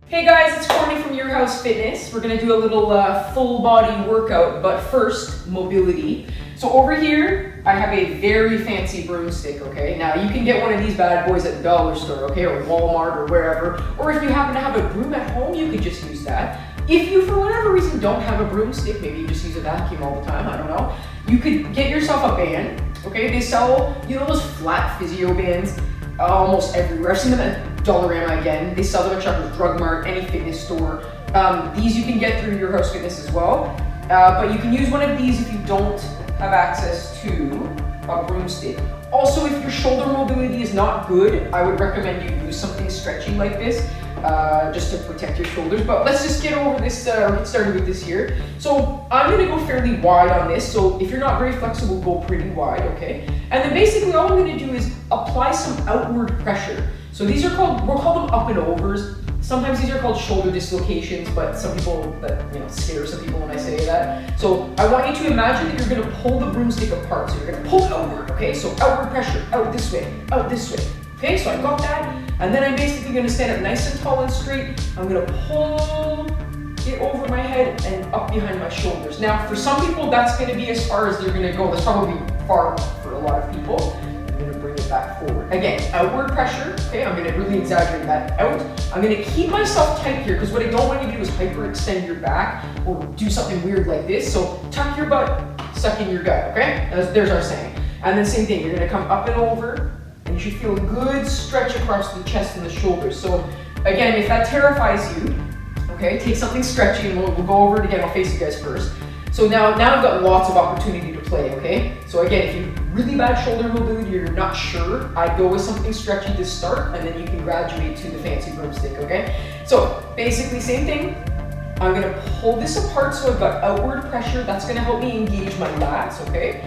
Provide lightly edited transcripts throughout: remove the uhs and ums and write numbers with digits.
Hey guys, it's Courtney from Your House Fitness. We're gonna do a little full body workout, but first, mobility. So over here, I have a very fancy broomstick, okay? Now you can get one of these bad boys at the dollar store, okay? Or Walmart or wherever. Or if you happen to have a broom at home, you could just use that. If you, for whatever reason, don't have a broomstick, maybe you just use a vacuum all the time, I don't know. You could get yourself a band, okay? They sell, you know, those flat physio bands almost everywhere. I've seen them at Dollarama again. They sell them at Shoppers Drug Mart, any fitness store. These you can get through Your House Fitness as well. But you can use one of these if you don't have access to a broomstick. Also, if your shoulder mobility is not good, I would recommend you use something stretchy like this, just to protect your shoulders. But let's just get over this, or get started with this here. So I'm gonna go fairly wide on this. So if you're not very flexible, go pretty wide, okay? And then basically all I'm gonna do is apply some outward pressure. So these are called, we'll call them up and overs. Sometimes these are called shoulder dislocations, but some people, that scare some people when I say that. So I want you to imagine that you're gonna pull the broomstick apart. So you're gonna pull it outward, okay? So outward pressure, out this way, okay? So I got that, and then I'm basically gonna stand up nice and tall and straight. I'm gonna pull it over my head and up behind my shoulders. Now, for some people, that's gonna be as far as they're gonna go. That's probably far enough for a lot of people. I'm gonna bring it back forward. Again, outward pressure, okay? I'm gonna really exaggerate that out. I'm gonna keep myself tight here, because what I don't want you to do is hyperextend your back or do something weird like this. So tuck your butt, suck in your gut, okay? There's our saying. And then same thing, you're gonna come up and over, and you should feel a good stretch across the chest and the shoulders. So again, if that terrifies you, okay, take something stretchy and we'll go over it again. I'll face you guys first. So now I've got lots of opportunity to play, okay? So again, if you have really bad shoulder mobility or you're not sure, I'd go with something stretchy to start, and then you can graduate to the fancy broomstick, okay? So basically same thing. I'm gonna pull this apart so I've got outward pressure. That's gonna help me engage my lats, okay?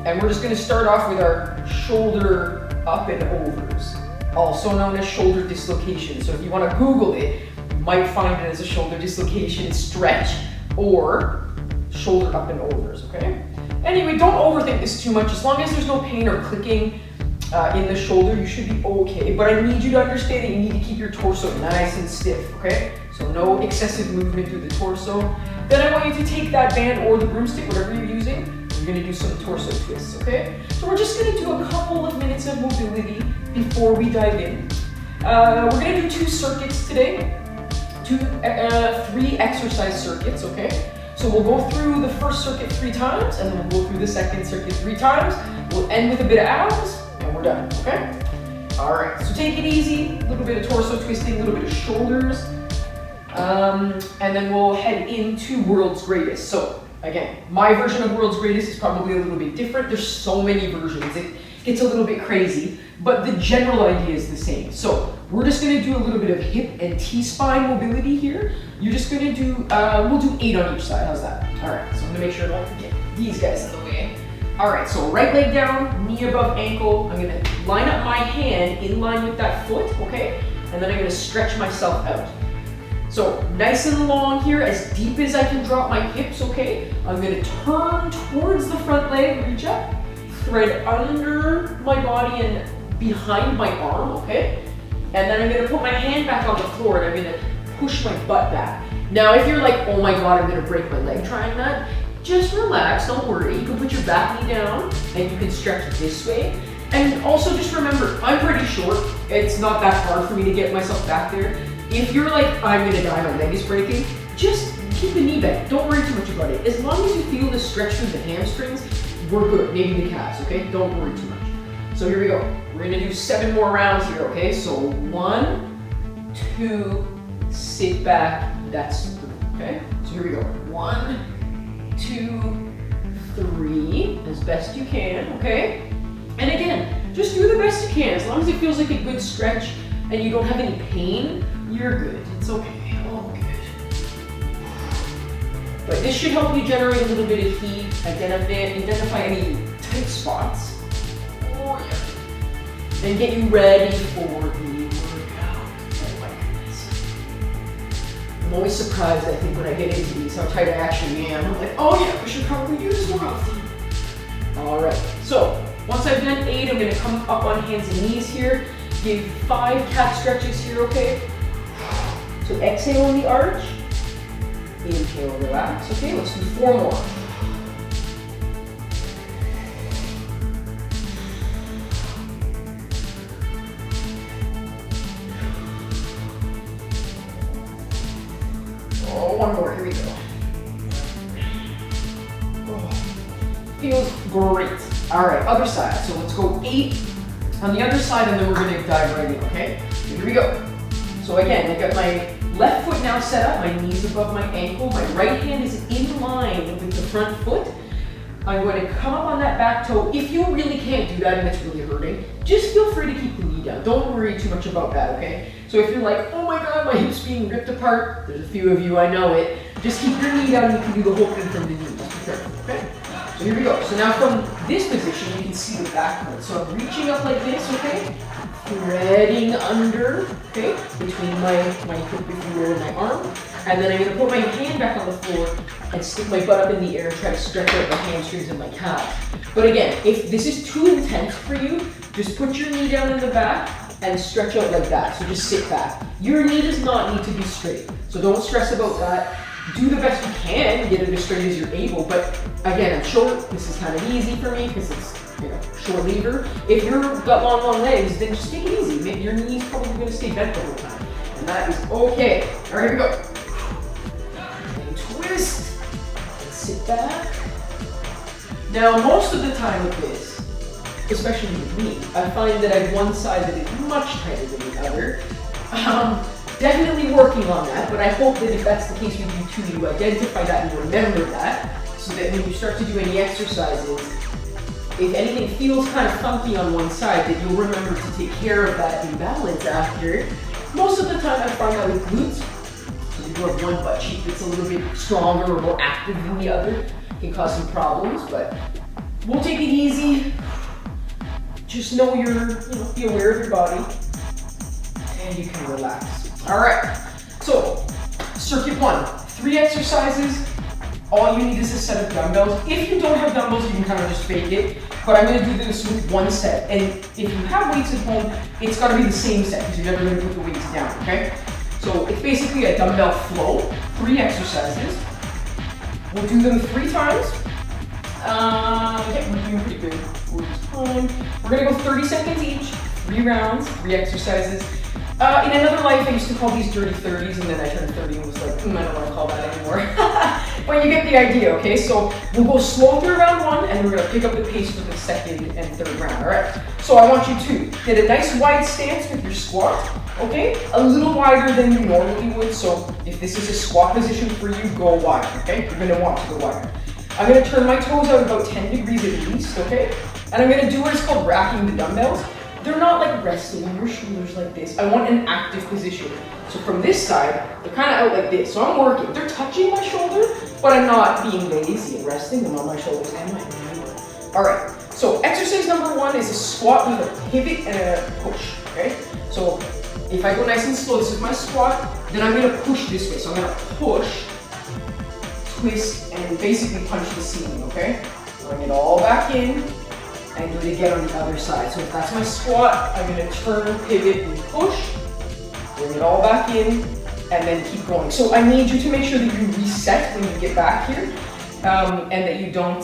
And we're just gonna start off with our shoulder up and overs, also known as shoulder dislocations. So if you wanna Google it, you might find it as a shoulder dislocation stretch or shoulder up and overs, okay? Anyway, don't overthink this too much. As long as there's no pain or clicking in the shoulder, you should be okay. But I need you to understand that you need to keep your torso nice and stiff, okay? So no excessive movement through the torso. Then I want you to take that band or the broomstick, whatever you're using. You're gonna do some torso twists, okay? So we're just gonna do a couple of minutes of mobility before we dive in. We're gonna do 2 circuits today. 3 exercise circuits, okay? So we'll go through the first circuit 3 times, and then we'll go through the second circuit 3 times. We'll end with a bit of abs, and we're done, okay? All right, so take it easy. A little bit of torso twisting, a little bit of shoulders. And then we'll head into World's Greatest. So again, my version of World's Greatest is probably a little bit different. There's so many versions. It gets a little bit crazy, but the general idea is the same. So we're just gonna do a little bit of hip and T-spine mobility here. You're just gonna do, we'll do 8 on each side, how's that? All right, so I'm gonna make sure I don't get these guys in the way. All right, so right leg down, knee above ankle. I'm gonna line up my hand in line with that foot, okay? And then I'm gonna stretch myself out. So nice and long here, as deep as I can drop my hips, okay? I'm gonna turn towards the front leg, reach up, thread under my body and behind my arm, okay? And then I'm gonna put my hand back on the floor and I'm gonna push my butt back. Now, if you're like, oh my God, I'm gonna break my leg trying that, just relax, don't worry. You can put your back knee down and you can stretch this way. And also just remember, I'm pretty short. It's not that hard for me to get myself back there. If you're like, I'm gonna die, my leg is breaking, just keep the knee bent. Don't worry too much about it. As long as you feel the stretch through the hamstrings, we're good. Maybe the calves, okay? Don't worry too much. So here we go. We're gonna do 7 more rounds here, okay? So 1, 2, sit back, that's 3, okay? So here we go. 1, 2, 3, as best you can, okay? And again, just do the best you can. As long as it feels like a good stretch and you don't have any pain, you're good. It's okay. Oh, good. But this should help you generate a little bit of heat, identify any tight spots. Oh, yeah. And get you ready for the workout. Oh my goodness. I'm always surprised, I think, when I get into these, how tight I actually am. I'm like, oh yeah, we should probably do this more often. All right, so once I've done 8, I'm gonna come up on hands and knees here. Give 5 calf stretches here, okay? So exhale on the arch, inhale, relax. Okay, let's do 4 more. Oh, 1 more, here we go. Oh, feels great. All right, other side. So let's go 8 on the other side, and then we're gonna dive right in, okay? Here we go. So again, I've got my left foot now set up, my knees above my ankle, my right hand is in line with the front foot. I'm going to come up on that back toe. If you really can't do that and it's really hurting, just feel free to keep the knee down. Don't worry too much about that, okay? So if you're like, oh my God, my hip's being ripped apart, there's a few of you, I know it. Just keep your knee down, you can do the whole thing from the knee, just be careful, okay? So here we go. So now from this position, you can see the back part. So I'm reaching up like this, okay? Threading under, okay? Between my hip, if you will, and my arm. And then I'm gonna put my hand back on the floor and stick my butt up in the air, try to stretch out my hamstrings and my calves. But again, if this is too intense for you, just put your knee down in the back and stretch out like that. So just sit back. Your knee does not need to be straight. So don't stress about that. Do the best you can, get it as straight as you're able. But again, I'm short. This is kind of easy for me because it's, you know, short lever. If you've got long legs, then just take it easy. Maybe your knee's probably going to stay bent the whole time. And that is okay. All right, here we go. And twist. And sit back. Now, most of the time with this, especially with me, I find that I have one side that is much tighter than the other. Definitely working on that, but I hope that if that's the case with you too, you identify that and remember that, so that when you start to do any exercises, if anything feels kind of funky on one side, that you'll remember to take care of that imbalance after. Most of the time I find that with glutes, so if you have one butt cheek that's a little bit stronger or more active than the other, it can cause some problems, but we'll take it easy. Just know be aware of your body, and you can relax. All right, so circuit 1, 3 exercises. All you need is a set of dumbbells. If you don't have dumbbells, you can kind of just fake it, but I'm gonna do this with 1 set. And if you have weights at home, it's gotta be the same set because you're never gonna put the weights down, okay? So it's basically a dumbbell flow, 3 exercises. We'll do them 3 times. Yeah, we're doing pretty good for this time. We're gonna go 30 seconds each, 3 rounds, 3 exercises. In another life, I used to call these dirty 30s, and then I turned 30 and was like, I don't want to call that anymore. But you get the idea, okay? So we'll go slow through round 1, and we're going to pick up the pace for the 2nd and 3rd round, all right? So I want you to get a nice wide stance with your squat, okay? A little wider than you normally would, so if this is a squat position for you, go wide, okay? You're going to want to go wider. I'm going to turn my toes out about 10 degrees at least, okay? And I'm going to do what is called racking the dumbbells. They're not like resting on your shoulders like this. I want an active position. So from this side, they're kind of out like this. So I'm working. They're touching my shoulder, but I'm not being lazy and resting them on my shoulders and my knee. All right, so exercise number 1 is a squat with a pivot and a push, okay? So if I go nice and slow, this is my squat, then I'm gonna push this way. So I'm gonna push, twist, and basically punch the ceiling, okay? Bring it all back in. And do it again on the other side. So if that's my squat, I'm gonna turn, pivot, and push, bring it all back in, and then keep going. So I need you to make sure that you reset when you get back here, and that you don't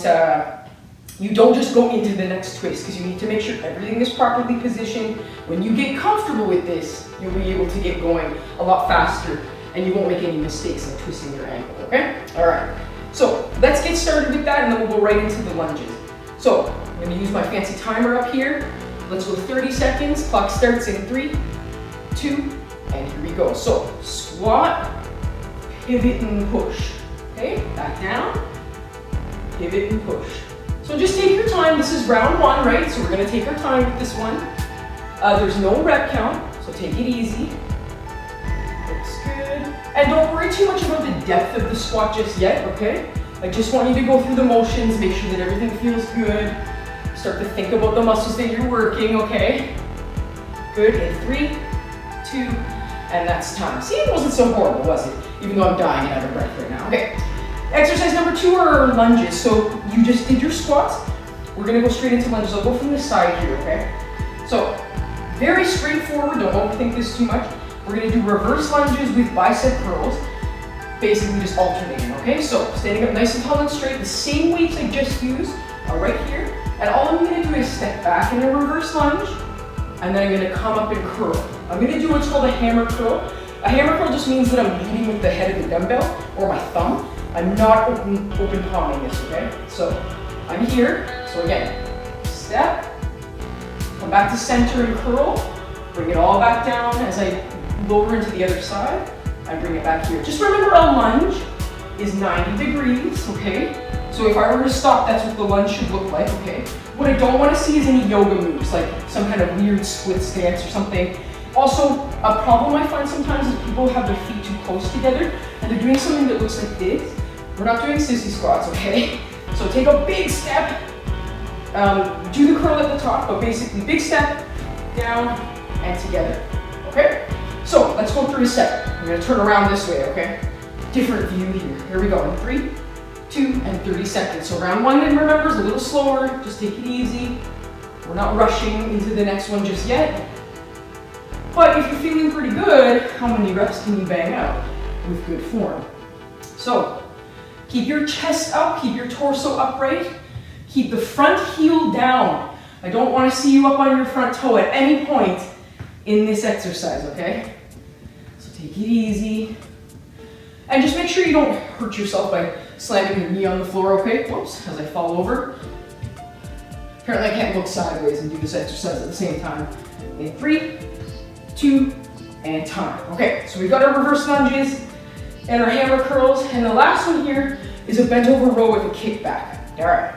just go into the next twist, because you need to make sure everything is properly positioned. When you get comfortable with this, you'll be able to get going a lot faster, and you won't make any mistakes like twisting your ankle, okay? All right, so let's get started with that, and then we'll go right into the lunges. So I'm going to use my fancy timer up here. Let's go 30 seconds. Clock starts in 3, 2, and here we go. So squat, pivot, and push. Okay, back down, pivot, and push. So just take your time. This is round 1, right? So we're going to take our time with this one. There's no rep count, so take it easy. Looks good. And don't worry too much about the depth of the squat just yet, okay? I just want you to go through the motions, make sure that everything feels good. Start to think about the muscles that you're working, okay? Good, in 3, 2, and that's time. See, it wasn't so horrible, was it? Even though I'm dying out of breath right now. Okay, exercise number 2 are lunges. So you just did your squats. We're gonna go straight into lunges. I'll go from the side here, okay? So, very straightforward, don't overthink this too much. We're gonna do reverse lunges with bicep curls, basically just alternating, okay? So standing up nice and tall and straight, the same weights I just used are right here, and all I'm gonna do is step back in a reverse lunge, and then I'm gonna come up and curl. I'm gonna do what's called a hammer curl. A hammer curl just means that I'm leading with the head of the dumbbell, or my thumb. I'm not open palming this, okay? So I'm here, so again, step, come back to center and curl, bring it all back down as I lower into the other side, I bring it back here. Just remember a lunge is 90 degrees, okay? So if I were to stop, that's what the lunge should look like, okay? What I don't want to see is any yoga moves, like some kind of weird split stance or something. Also, a problem I find sometimes is people have their feet too close together and they're doing something that looks like this. We're not doing sissy squats, okay? So take a big step, do the curl at the top, but basically big step, down, and together, okay? So let's go through a set. I'm gonna turn around this way, okay? Different view here. Here we go in 3, 2, and 30 seconds. So round 1, then remember, is a little slower. Just take it easy. We're not rushing into the next one just yet. But if you're feeling pretty good, how many reps can you bang out with good form? So keep your chest up, keep your torso upright, keep the front heel down. I don't want to see you up on your front toe at any point in this exercise, okay? So take it easy. And just make sure you don't hurt yourself by slamming your knee on the floor, okay? Whoops, as I fall over. Apparently I can't look sideways and do this exercise at the same time. In 3, 2, and time. Okay, so we've got our reverse lunges and our hammer curls, and the last one here is a bent over row with a kickback. All right.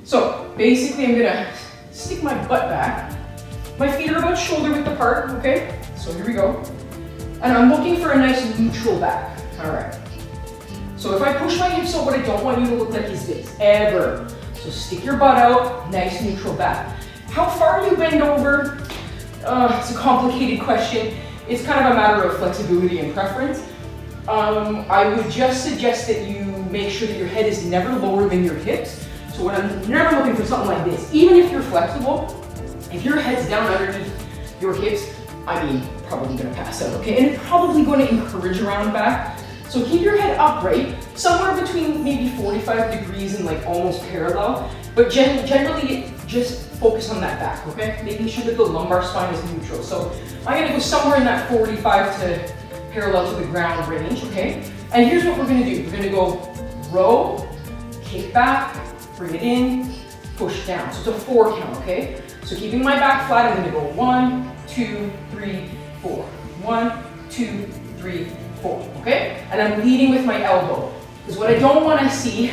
So basically I'm gonna stick my butt back. My feet are about shoulder width apart, okay? So here we go. And I'm looking for a nice neutral back. All right. So if I push my hips out, what I don't want you to look like is this, ever. So stick your butt out, nice neutral back. How far you bend over, it's a complicated question. It's kind of a matter of flexibility and preference. I would just suggest that you make sure that your head is never lower than your hips. So when I'm never looking for something like this, even if you're flexible, if your head's down underneath your hips, I mean, probably gonna pass out, okay? And it's probably gonna encourage a round back. So keep your head upright, somewhere between maybe 45 degrees and like almost parallel, but generally just focus on that back, okay? Making sure that the lumbar spine is neutral. So I'm gonna go somewhere in that 45 to parallel to the ground range, okay? And here's what we're gonna do. We're gonna go row, kick back, bring it in, push down. So it's a 4 count, okay? So keeping my back flat, I'm gonna go 1, 2, 3, 4. 1, 2, 3, 4, okay? And I'm leading with my elbow. Because what I don't wanna see,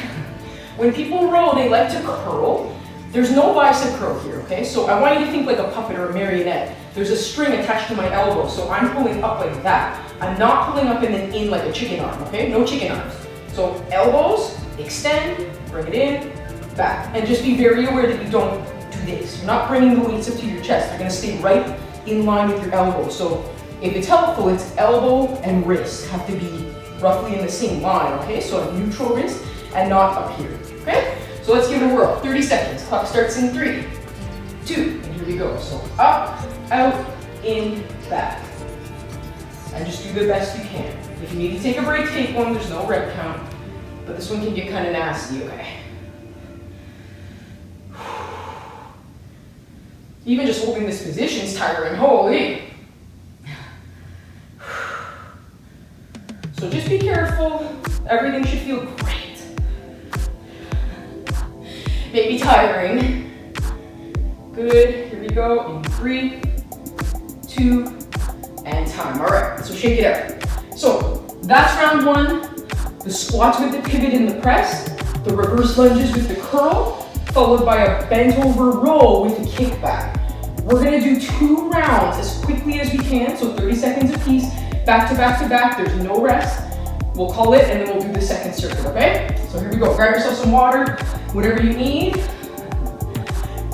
when people row, they like to curl. There's no bicep curl here, okay? So I want you to think like a puppet or a marionette. There's a string attached to my elbow, so I'm pulling up like that. I'm not pulling up and then in like a chicken arm, okay? No chicken arms. So elbows, extend, bring it in, back. And just be very aware that you don't do this. You're not bringing the weights up to your chest. They're gonna stay right in line with your elbow. So if it's helpful, it's elbow and wrist have to be roughly in the same line, okay? So a neutral wrist and not up here, okay? So let's give it a whirl. 30 seconds. Clock starts in 3, 2, and here we go. So up, out, in, back. And just do the best you can. If you need to take a break, take one. There's no rep count, but this one can get kind of nasty, okay? Even just holding this position is tiring, holy. So just be careful. Everything should feel great. Maybe tiring. Good, here we go. In 3, 2, and time. All right, so shake it out. So that's round 1. The squats with the pivot and the press, the reverse lunges with the curl, followed by a bent over row with a kickback. We're gonna do 2 rounds as quickly as we can, so 30 seconds apiece, back to back to back, there's no rest. We'll call it and then we'll do the second circuit, okay? So here we go, grab yourself some water, whatever you need.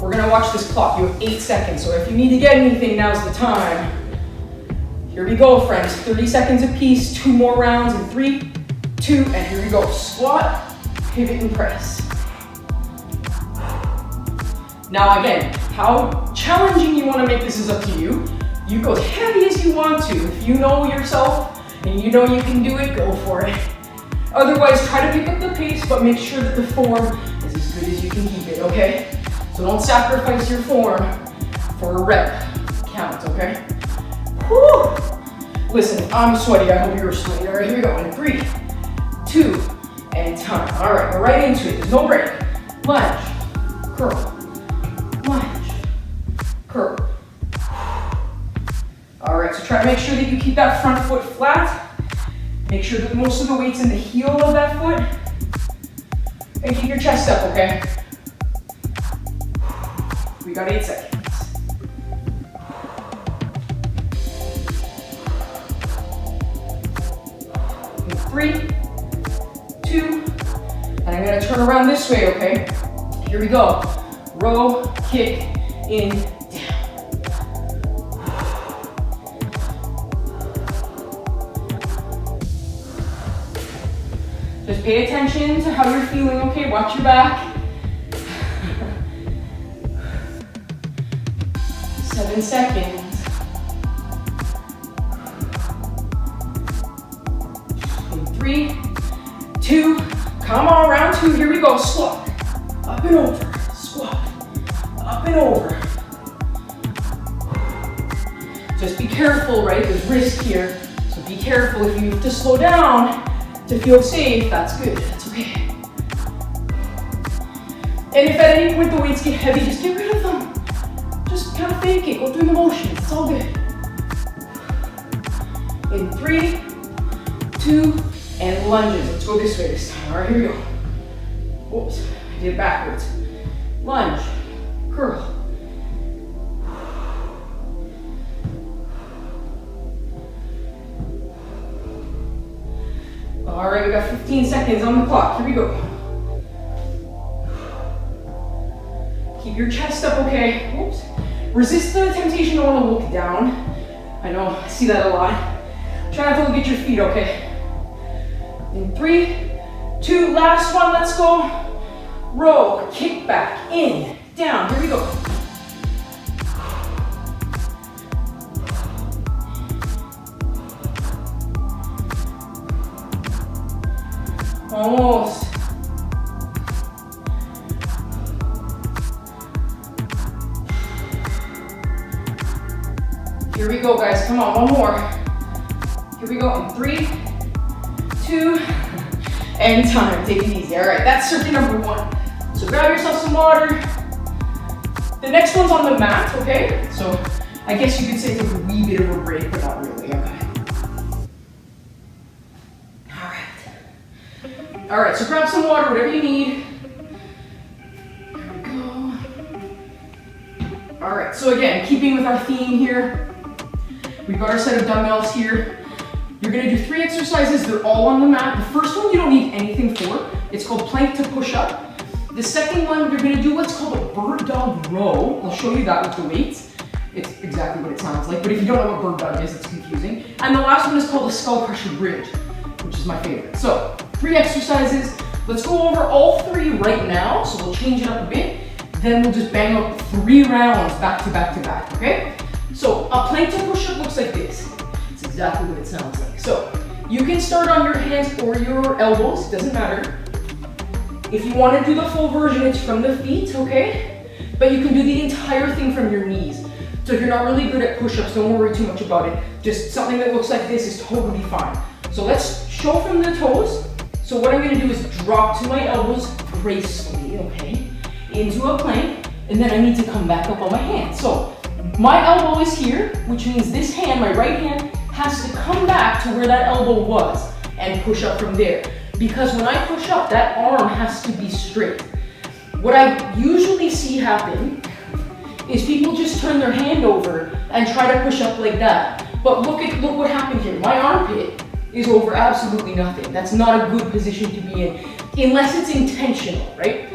We're gonna watch this clock, you have 8 seconds, so if you need to get anything, now's the time. Here we go, friends, 30 seconds apiece, 2 more rounds in 3, 2, and here we go. Squat, pivot, and press. Now again, how challenging you wanna make this is up to you. You go as heavy as you want to. If you know yourself and you know you can do it, go for it. Otherwise, try to pick up the pace, but make sure that the form is as good as you can keep it, okay? So don't sacrifice your form for a rep count, okay? Whew. Listen, I'm sweaty. I hope you're sweaty. All right, here we go. In 3, 2, and time. All right, we're right into it. There's no break. Lunge, curl, lunge, curl. All right, so try to make sure that you keep that front foot flat. Make sure that most of the weight's in the heel of that foot. And keep your chest up, okay? We got 8 seconds. 3, 2, and I'm gonna turn around this way, okay? Here we go. Row, kick, in, down. Just pay attention to how you're feeling, okay? Watch your back. 7 seconds. 3, 2, come on, round 2, here we go, squat, up and over, squat, up and over. Just be careful, right, there's risk here, so be careful. If you have to slow down to feel safe, that's good, that's okay. And if at any point the weights get heavy, just get rid of them. Just kind of fake it, go through the motions, it's all good. In 3, 2, and lunges. Let's go this way this time. All right, here we go. Oops, I did it backwards. Lunge, curl. All right, we got 15 seconds on the clock. Here we go. Keep your chest up, okay? Oops. Resist the temptation to want to look down. I know, I see that a lot. Try not to look at your feet, okay? In 3, 2, last one, let's go. Row, kick back, in, down, here we go. Almost. Here we go, guys, come on, one more. Here we go, in 3, 2, and time. Take it easy. All right, that's circuit number 1. So grab yourself some water. The next one's on the mat, okay? So I guess you could say it's a wee bit of a break, but not really, okay? All right, so grab some water, whatever you need. There we go. All right, so again, keeping with our theme here, we've got our set of dumbbells here. You're gonna do 3 exercises, they're all on the mat. The first one you don't need anything for. It's called Plankton Push-Up. The second one, you're gonna do what's called a bird dog row. I'll show you that with the weights. It's exactly what it sounds like, but if you don't know what bird dog is, it's confusing. And the last one is called a skull crusher bridge, which is my favorite. So, 3 exercises. Let's go over all 3 right now, so we'll change it up a bit. Then we'll just bang out 3 rounds back to back to back, okay? So, a Plankton push-up looks like this. It's exactly what it sounds like. So, you can start on your hands or your elbows, doesn't matter. If you want to do the full version, it's from the feet, okay? But you can do the entire thing from your knees. So if you're not really good at push-ups, don't worry too much about it. Just something that looks like this is totally fine. So let's show from the toes. So what I'm gonna do is drop to my elbows gracefully, okay? Into a plank, and then I need to come back up on my hand. So my elbow is here, which means this hand, my right hand, has to come back to where that elbow was and push up from there. Because when I push up, that arm has to be straight. What I usually see happen is people just turn their hand over and try to push up like that. But look what happened here. My armpit is over absolutely nothing. That's not a good position to be in, unless it's intentional, right?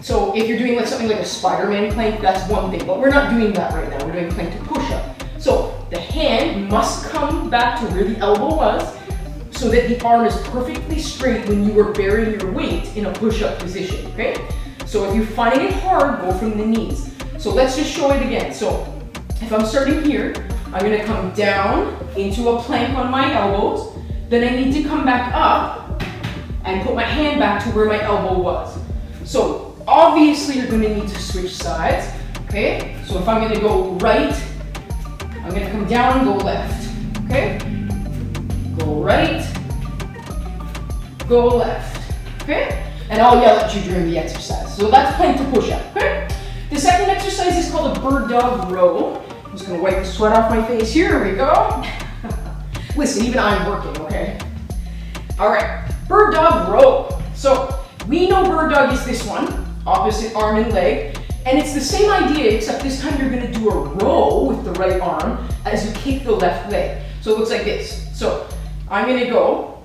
So if you're doing like something like a Spider-Man plank, that's one thing, but we're not doing that right now. We're doing plank to push-up. So the hand must come back to where the elbow was, so that the arm is perfectly straight when you are bearing your weight in a push-up position, okay? So if you're finding it hard, go from the knees. So let's just show it again. So if I'm starting here, I'm gonna come down into a plank on my elbows. Then I need to come back up and put my hand back to where my elbow was. So obviously you're gonna need to switch sides, okay? So if I'm gonna go right, I'm gonna come down and go left, okay? Go right, go left, okay? And I'll yell at you during the exercise. So that's Plankton Push-Up, okay? The second exercise is called a bird dog row. I'm just gonna wipe the sweat off my face. Here we go. Listen, even I'm working, okay? All right, bird dog row. So we know bird dog is this one, opposite arm and leg. And it's the same idea, except this time you're gonna do a row with the right arm as you kick the left leg. So it looks like this. So I'm gonna go,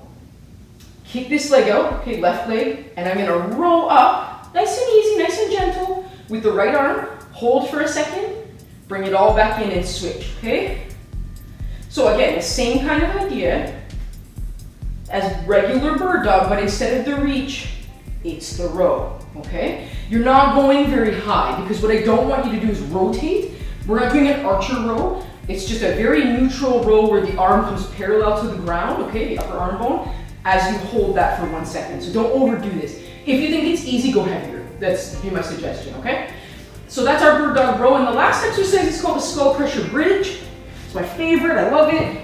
kick this leg out, okay, left leg, and I'm gonna roll up, nice and easy, nice and gentle, with the right arm, hold for a second, bring it all back in and switch, okay? So again, the same kind of idea as regular bird dog, but instead of the reach, it's the row, okay? You're not going very high because what I don't want you to do is rotate. We're not doing an archer row. It's just a very neutral row where the arm comes parallel to the ground, okay, the upper arm bone, as you hold that for 1 second. So don't overdo this. If you think it's easy, go heavier. That's be my suggestion, okay? So that's our bird dog row. And the last exercise is called the skull crusher bridge. It's my favorite, I love it.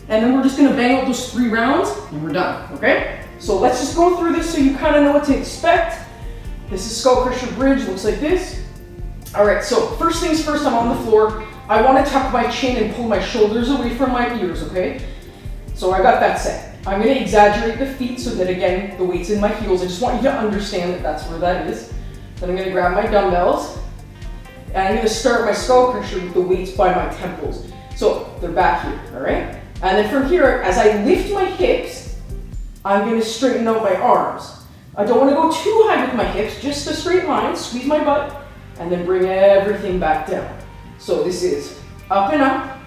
And then we're just gonna bang out those 3 rounds and we're done, okay? So let's just go through this so you kind of know what to expect. This is skull crusher bridge, looks like this. All right, so first things first, I'm on the floor. I want to tuck my chin and pull my shoulders away from my ears, okay? So I got that set. I'm going to exaggerate the feet so that, again, the weight's in my heels. I just want you to understand that that's where that is. Then I'm going to grab my dumbbells, and I'm going to start my skull crusher with the weights by my temples. So they're back here, all right? And then from here, as I lift my hips, I'm going to straighten out my arms. I don't want to go too high with my hips, just a straight line, squeeze my butt, and then bring everything back down. So this is up and up,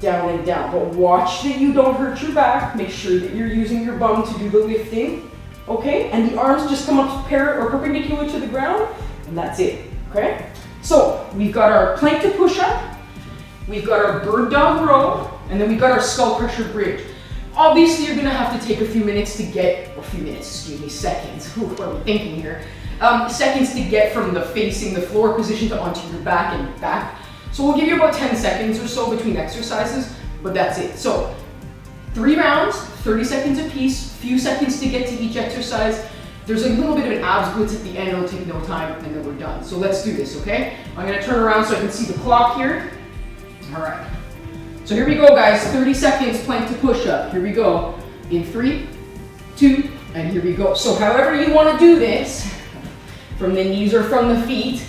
down and down. But watch that you don't hurt your back. Make sure that you're using your bum to do the lifting, okay? And the arms just come up perpendicular to the ground, and that's it, okay? So we've got our Plankton Push-Up, we've got our bird dog row, and then we've got our skull crusher bridge. Obviously, you're gonna have to take a few minutes to get, or a few minutes, excuse me, seconds. Ooh, what are we thinking here? Seconds to get from the facing the floor position to onto your back and back. So we'll give you about 10 seconds or so between exercises, but that's it. So 3 rounds, 30 seconds apiece, few seconds to get to each exercise. There's a little bit of an abs blitz at the end, it'll take no time, and then we're done. So let's do this, okay? I'm gonna turn around so I can see the clock here. All right. So here we go, guys. 30 seconds, plank to push up. Here we go. In 3, 2, and here we go. So however you want to do this, from the knees or from the feet,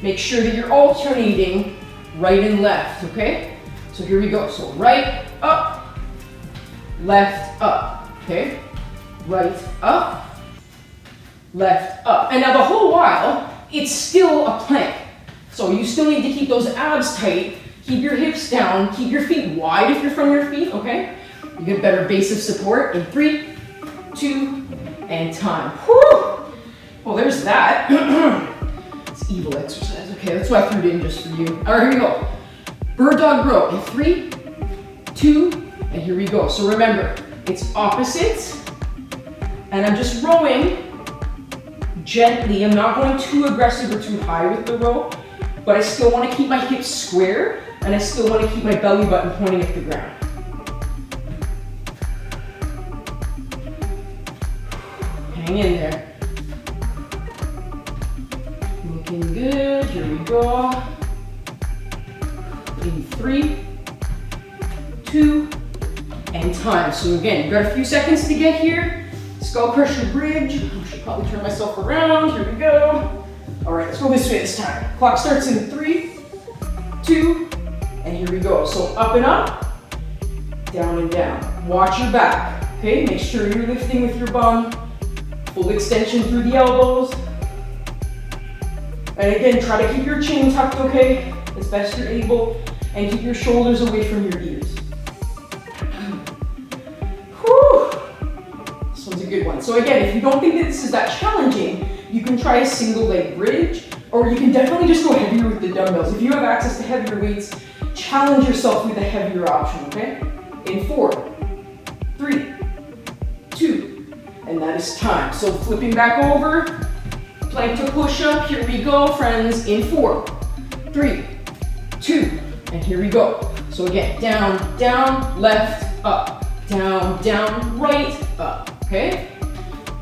make sure that you're alternating right and left, okay? So here we go. So right, up, left, up, okay? Right, up, left, up. And now the whole while, it's still a plank. So you still need to keep those abs tight. Keep your hips down, keep your feet wide if you're from your feet, okay? You get a better base of support in 3, 2, and time. Whew! Well, there's that. It's evil exercise, okay? That's why I threw it in just for you. All right, here we go. Bird dog row in 3, 2, and here we go. So remember, it's opposites, and I'm just rowing gently. I'm not going too aggressive or too high with the row, but I still want to keep my hips square, and I still want to keep my belly button pointing at the ground. Hang in there. Looking good. Here we go. In 3, 2, and time. So again, you've got a few seconds to get here. Skull crusher bridge. I should probably turn myself around. Here we go. All right, let's go this way this time. Clock starts in 3, 2, and here we go. So up and up, down and down. Watch your back, okay? Make sure you're lifting with your bum. Full extension through the elbows. And again, try to keep your chin tucked, okay? As best you're able. And keep your shoulders away from your ears. Whew. This one's a good one. So again, if you don't think that this is that challenging, you can try a single leg bridge, or you can definitely just go heavier with the dumbbells. If you have access to heavier weights, challenge yourself with a heavier option, okay? In 4, 3, 2, and that is time. So flipping back over, Plankton push-up, here we go, friends, in 4, 3, 2, and here we go. So again, down, down, left, up, down, down, right, up, okay?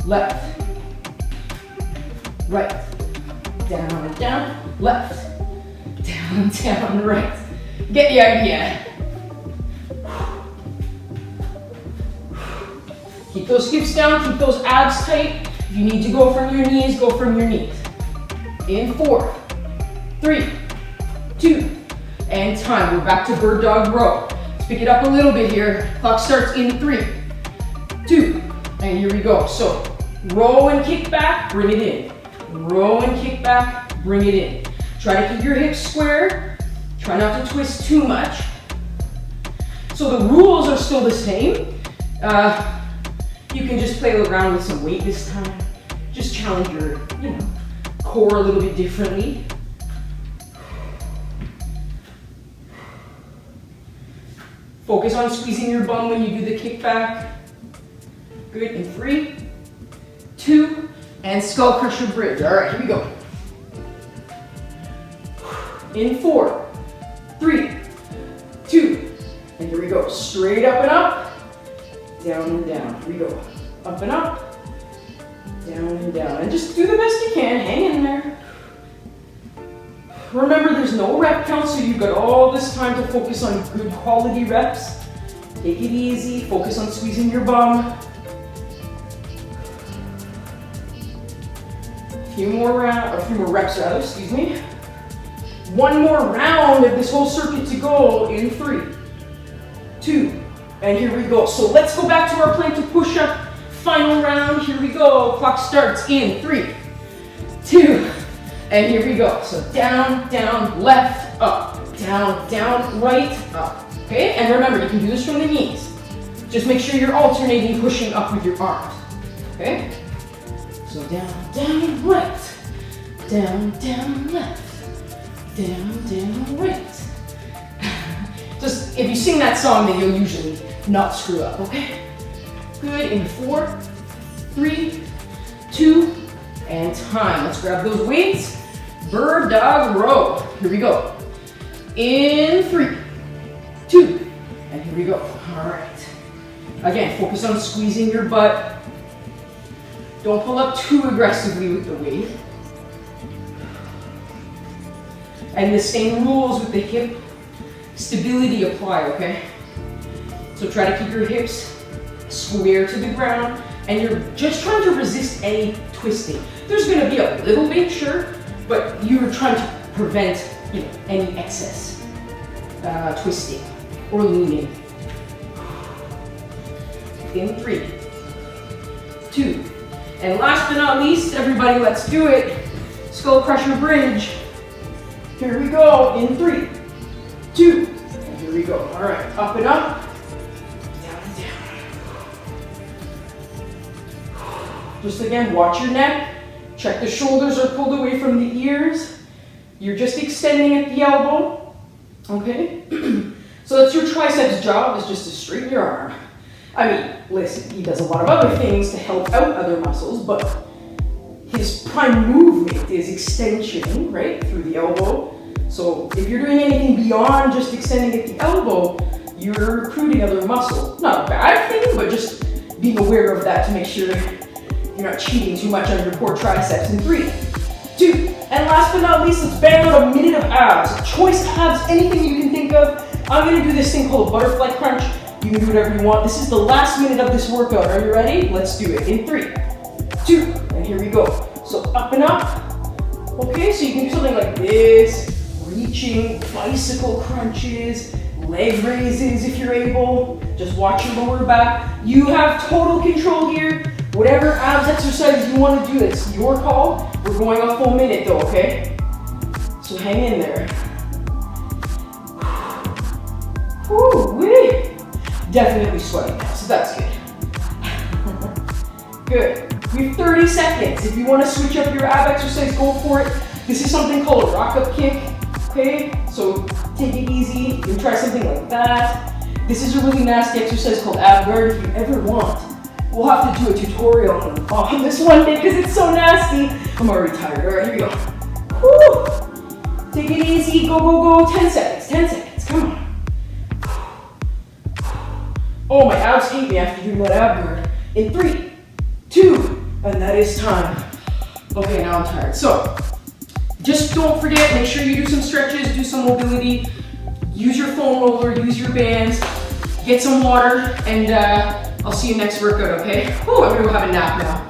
Left, right, down, down, left, down, down, right. Get the idea. Keep those hips down, keep those abs tight. If you need to go from your knees, go from your knees. In 4, 3, 2, and time. We're back to bird dog row. Let's pick it up a little bit here. Clock starts in 3, 2, and here we go. So row and kick back, bring it in. Row and kick back, bring it in. Try to keep your hips square. Try not to twist too much. So the rules are still the same. You can just play around with some weight this time. Just challenge your, core a little bit differently. Focus on squeezing your bum when you do the kickback. Good, in 3, 2, and skull crusher bridge. All right, here we go. In 4, 3, 2, and here we go. Straight up and up, down and down. Here we go. Up and up, down and down. And just do the best you can. Hang in there. Remember, there's no rep count, so you've got all this time to focus on good quality reps. Take it easy. Focus on squeezing your bum. A few more reps, excuse me. One more round of this whole circuit to go in 3, 2, and here we go. So let's go back to our Plankton push-up. Final round, here we go. Clock starts in 3, 2, and here we go. So down, down, left, up, down, down, right, up. Okay, and remember, you can do this from the knees. Just make sure you're alternating, pushing up with your arms. Okay? So down, down, right, down, down, left. Down, down, right. Just, if you sing that song, then you'll usually not screw up, okay? Good, in 4, 3, 2, and time. Let's grab those weights. Bird dog row. Here we go. In 3, 2, and here we go. All right. Again, focus on squeezing your butt. Don't pull up too aggressively with the weight. And the same rules with the hip stability apply, okay? So try to keep your hips square to the ground, and you're just trying to resist any twisting. There's gonna be a little bit, sure, but you're trying to prevent, any excess twisting or leaning. In 3, 2, and last but not least, everybody, let's do it. Skull crusher bridge. Here we go, in 3, 2, and here we go. All right, up and up, down and down. Just again, watch your neck. Check the shoulders are pulled away from the ears. You're just extending at the elbow, okay? So that's your triceps job, is just to straighten your arm. I mean, listen, he does a lot of other things to help out other muscles, but his prime movement is extension, right, through the elbow. So if you're doing anything beyond just extending at the elbow, you're recruiting other muscle. Not a bad thing, but just being aware of that to make sure you're not cheating too much on your core triceps. In 3, 2, and last but not least, let's bang out a minute of abs. Choice abs, anything you can think of. I'm gonna do this thing called butterfly crunch. You can do whatever you want. This is the last minute of this workout. Are you ready? Let's do it. In 3, 2, and here we go. So up and up. Okay, so you can do something like this, reaching, bicycle crunches, leg raises if you're able. Just watch your lower back. You have total control here. Whatever abs exercise you want to do, it's your call. We're going a full minute though, okay? So hang in there. Woo-wee. Definitely sweating now, so that's good. Good. We have 30 seconds. If you want to switch up your ab exercise, go for it. This is something called a rock-up kick, okay? So Take it easy. You can try something like that. This is a really nasty exercise called ab guard. If you ever want, we'll have to do a tutorial on this one day because it's so nasty. I'm already tired. All right, here we go. Woo. Take it easy. Go, go, go. 10 seconds. 10 seconds. Come on. Oh, my abs hate me after doing that ab guard. In 3, 2, and that is time. Okay, now I'm tired. So, just don't forget, make sure you do some stretches, do some mobility, use your foam roller, use your bands, get some water, and I'll see you next workout, okay? Oh, I'm gonna go have a nap now.